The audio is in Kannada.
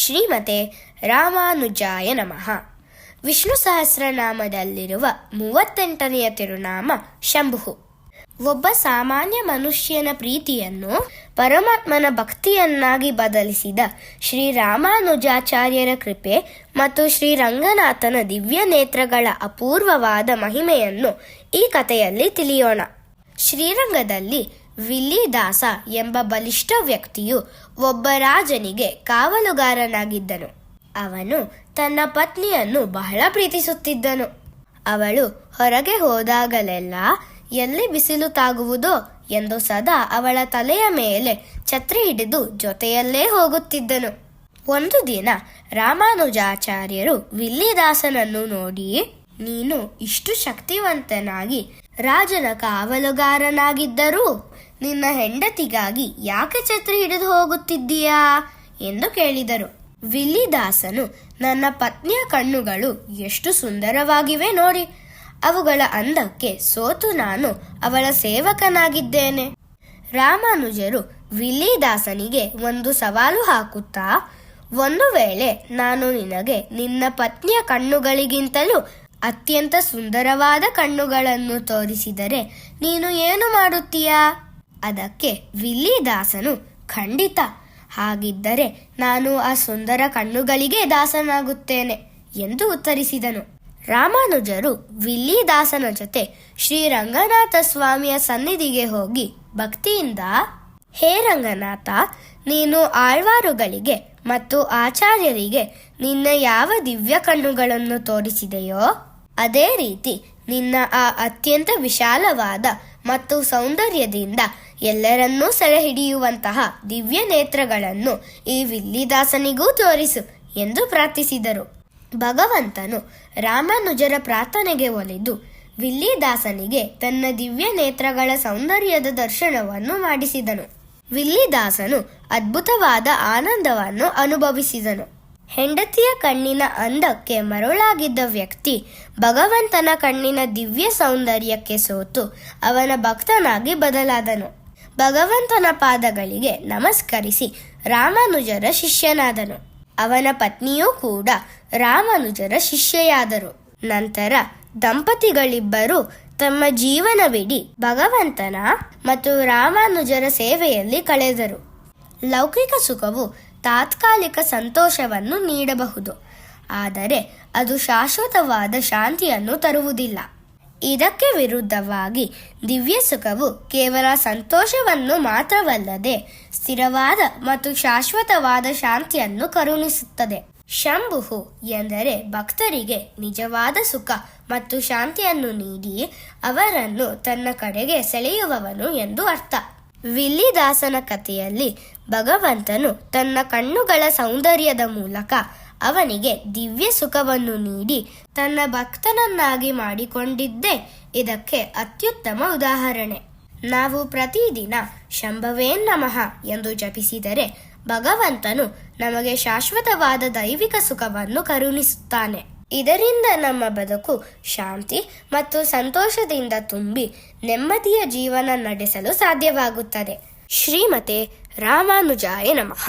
ಶ್ರೀಮತೆ ರಾಮಾನುಜಾಯ ನಮಃ. ವಿಷ್ಣು ಸಹಸ್ರನಾಮದಲ್ಲಿರುವ 38ನೆಯ ತಿರುನಾಮ ಶಂಭು. ಒಬ್ಬ ಸಾಮಾನ್ಯ ಮನುಷ್ಯನ ಪ್ರೀತಿಯನ್ನು ಪರಮಾತ್ಮನ ಭಕ್ತಿಯನ್ನಾಗಿ ಬದಲಿಸಿದ ಶ್ರೀರಾಮಾನುಜಾಚಾರ್ಯರ ಕೃಪೆ ಮತ್ತು ಶ್ರೀರಂಗನಾಥನ ದಿವ್ಯ ನೇತ್ರಗಳ ಅಪೂರ್ವವಾದ ಮಹಿಮೆಯನ್ನು ಈ ಕಥೆಯಲ್ಲಿ ತಿಳಿಯೋಣ. ಶ್ರೀರಂಗದಲ್ಲಿ ವಿಲ್ಲಿದಾಸ ಎಂಬ ಬಲಿಷ್ಠ ವ್ಯಕ್ತಿಯು ಒಬ್ಬ ರಾಜನಿಗೆ ಕಾವಲುಗಾರನಾಗಿದ್ದನು. ಅವನು ತನ್ನ ಪತ್ನಿಯನ್ನು ಬಹಳ ಪ್ರೀತಿಸುತ್ತಿದ್ದನು. ಅವಳು ಹೊರಗೆ ಹೋದಾಗಲೆಲ್ಲ ಎಲ್ಲಿ ಬಿಸಿಲು ತಾಗುವುದೋ ಎಂದು ಸದಾ ಅವಳ ತಲೆಯ ಮೇಲೆ ಛತ್ರಿ ಹಿಡಿದು ಜೊತೆಯಲ್ಲೇ ಹೋಗುತ್ತಿದ್ದನು. ಒಂದು ದಿನ ರಾಮಾನುಜಾಚಾರ್ಯರು ವಿಲ್ಲಿದಾಸನನ್ನು ನೋಡಿ, ನೀನು ಇಷ್ಟು ಶಕ್ತಿವಂತನಾಗಿ ರಾಜನ ಕಾವಲುಗಾರನಾಗಿದ್ದರೂ ನಿನ್ನ ಹೆಂಡತಿಗಾಗಿ ಯಾಕೆ ಛತ್ರಿ ಹಿಡಿದು ಹೋಗುತ್ತಿದ್ದೀಯಾ ಎಂದು ಕೇಳಿದರು. ವಿಲ್ಲಿದಾಸನು, ನನ್ನ ಪತ್ನಿಯ ಕಣ್ಣುಗಳು ಎಷ್ಟು ಸುಂದರವಾಗಿವೆ ನೋಡಿ, ಅವುಗಳ ಅಂದಕ್ಕೆ ಸೋತು ನಾನು ಅವಳ ಸೇವಕನಾಗಿದ್ದೇನೆ. ರಾಮಾನುಜರು ವಿಲ್ಲಿದಾಸನಿಗೆ ಒಂದು ಸವಾಲು ಹಾಕುತ್ತಾ, ಒಂದು ವೇಳೆ ನಾನು ನಿನಗೆ ನಿನ್ನ ಪತ್ನಿಯ ಕಣ್ಣುಗಳಿಗಿಂತಲೂ ಅತ್ಯಂತ ಸುಂದರವಾದ ಕಣ್ಣುಗಳನ್ನು ತೋರಿಸಿದರೆ ನೀನು ಏನು ಮಾಡುತ್ತೀಯಾ? ಅದಕ್ಕೆ ವಿಲ್ಲಿದಾಸನು, ಖಂಡಿತ, ಹಾಗಿದ್ದರೆ ನಾನು ಆ ಸುಂದರ ಕಣ್ಣುಗಳಿಗೆ ದಾಸನಾಗುತ್ತೇನೆ ಎಂದು ಉತ್ತರಿಸಿದನು. ರಾಮಾನುಜರು ವಿಲ್ಲಿದಾಸನ ಜೊತೆ ಶ್ರೀರಂಗನಾಥ ಸ್ವಾಮಿಯ ಸನ್ನಿಧಿಗೆ ಹೋಗಿ ಭಕ್ತಿಯಿಂದ, ಹೇ ರಂಗನಾಥ, ನೀನು ಆಳ್ವಾರುಗಳಿಗೆ ಮತ್ತು ಆಚಾರ್ಯರಿಗೆ ನಿನ್ನ ಯಾವ ದಿವ್ಯ ಕಣ್ಣುಗಳನ್ನು ತೋರಿಸಿದೆಯೋ ಅದೇ ರೀತಿ ನಿನ್ನ ಆ ಅತ್ಯಂತ ವಿಶಾಲವಾದ ಮತ್ತು ಸೌಂದರ್ಯದಿಂದ ಎಲ್ಲರನ್ನೂ ಸೆರೆ ಹಿಡಿಯುವಂತಹ ದಿವ್ಯ ನೇತ್ರಗಳನ್ನು ಈ ವಿಲ್ಲಿದಾಸನಿಗೂ ತೋರಿಸು ಎಂದು ಪ್ರಾರ್ಥಿಸಿದರು. ಭಗವಂತನು ರಾಮಾನುಜರ ಪ್ರಾರ್ಥನೆಗೆ ಒಲಿದು ವಿಲ್ಲಿದಾಸನಿಗೆ ತನ್ನ ದಿವ್ಯ ನೇತ್ರಗಳ ಸೌಂದರ್ಯದ ದರ್ಶನವನ್ನು ಮಾಡಿಸಿದನು. ವಿಲ್ಲಿದಾಸನು ಅದ್ಭುತವಾದ ಆನಂದವನ್ನು ಅನುಭವಿಸಿದನು. ಹೆಂಡತಿಯ ಕಣ್ಣಿನ ಅಂದಕ್ಕೆ ಮರುಳಾಗಿದ್ದ ವ್ಯಕ್ತಿ ಭಗವಂತನ ಕಣ್ಣಿನ ದಿವ್ಯ ಸೌಂದರ್ಯಕ್ಕೆ ಸೋತು ಅವನ ಭಕ್ತನಾಗಿ ಬದಲಾದನು. ಭಗವಂತನ ಪಾದಗಳಿಗೆ ನಮಸ್ಕರಿಸಿ ರಾಮಾನುಜರ ಶಿಷ್ಯನಾದನು. ಅವನ ಪತ್ನಿಯೂ ಕೂಡ ರಾಮಾನುಜರ ಶಿಷ್ಯೆಯಾದರು. ನಂತರ ದಂಪತಿಗಳಿಬ್ಬರು ತಮ್ಮ ಜೀವನವಿಡೀ ಭಗವಂತನ ಮತ್ತು ರಾಮಾನುಜರ ಸೇವೆಯಲ್ಲಿ ಕಳೆದರು. ಲೌಕಿಕ ಸುಖವು ತಾತ್ಕಾಲಿಕ ಸಂತೋಷವನ್ನು ನೀಡಬಹುದು, ಆದರೆ ಅದು ಶಾಶ್ವತವಾದ ಶಾಂತಿಯನ್ನು ತರುವುದಿಲ್ಲ. ಇದಕ್ಕೆ ವಿರುದ್ಧವಾಗಿ ದಿವ್ಯ ಸುಖವು ಕೇವಲ ಸಂತೋಷವನ್ನು ಮಾತ್ರವಲ್ಲದೆ ಸ್ಥಿರವಾದ ಮತ್ತು ಶಾಶ್ವತವಾದ ಶಾಂತಿಯನ್ನು ಕರುಣಿಸುತ್ತದೆ. ಶಂಭು ಎಂದರೆ ಭಕ್ತರಿಗೆ ನಿಜವಾದ ಸುಖ ಮತ್ತು ಶಾಂತಿಯನ್ನು ನೀಡಿ ಅವರನ್ನು ತನ್ನ ಕಡೆಗೆ ಸೆಳೆಯುವವನು ಎಂದು ಅರ್ಥ. ವಿಲ್ಲಿದಾಸನ ಕಥೆಯಲ್ಲಿ ಭಗವಂತನು ತನ್ನ ಕಣ್ಣುಗಳ ಸೌಂದರ್ಯದ ಮೂಲಕ ಅವನಿಗೆ ದಿವ್ಯ ಸುಖವನ್ನು ನೀಡಿ ತನ್ನ ಭಕ್ತನನ್ನಾಗಿ ಮಾಡಿಕೊಂಡಿದ್ದೇ ಇದಕ್ಕೆ ಅತ್ಯುತ್ತಮ ಉದಾಹರಣೆ. ನಾವು ಪ್ರತಿದಿನ ಶಂಭವೇ ನಮಃ ಎಂದು ಜಪಿಸಿದರೆ ಭಗವಂತನು ನಮಗೆ ಶಾಶ್ವತವಾದ ದೈವಿಕ ಸುಖವನ್ನು ಕರುಣಿಸುತ್ತಾನೆ. ಇದರಿಂದ ನಮ್ಮ ಬದುಕು ಶಾಂತಿ ಮತ್ತು ಸಂತೋಷದಿಂದ ತುಂಬಿ ನೆಮ್ಮದಿಯ ಜೀವನ ನಡೆಸಲು ಸಾಧ್ಯವಾಗುತ್ತದೆ. ಶ್ರೀಮತೆ ರಾಮಾನುಜಾಯ ನಮಃ.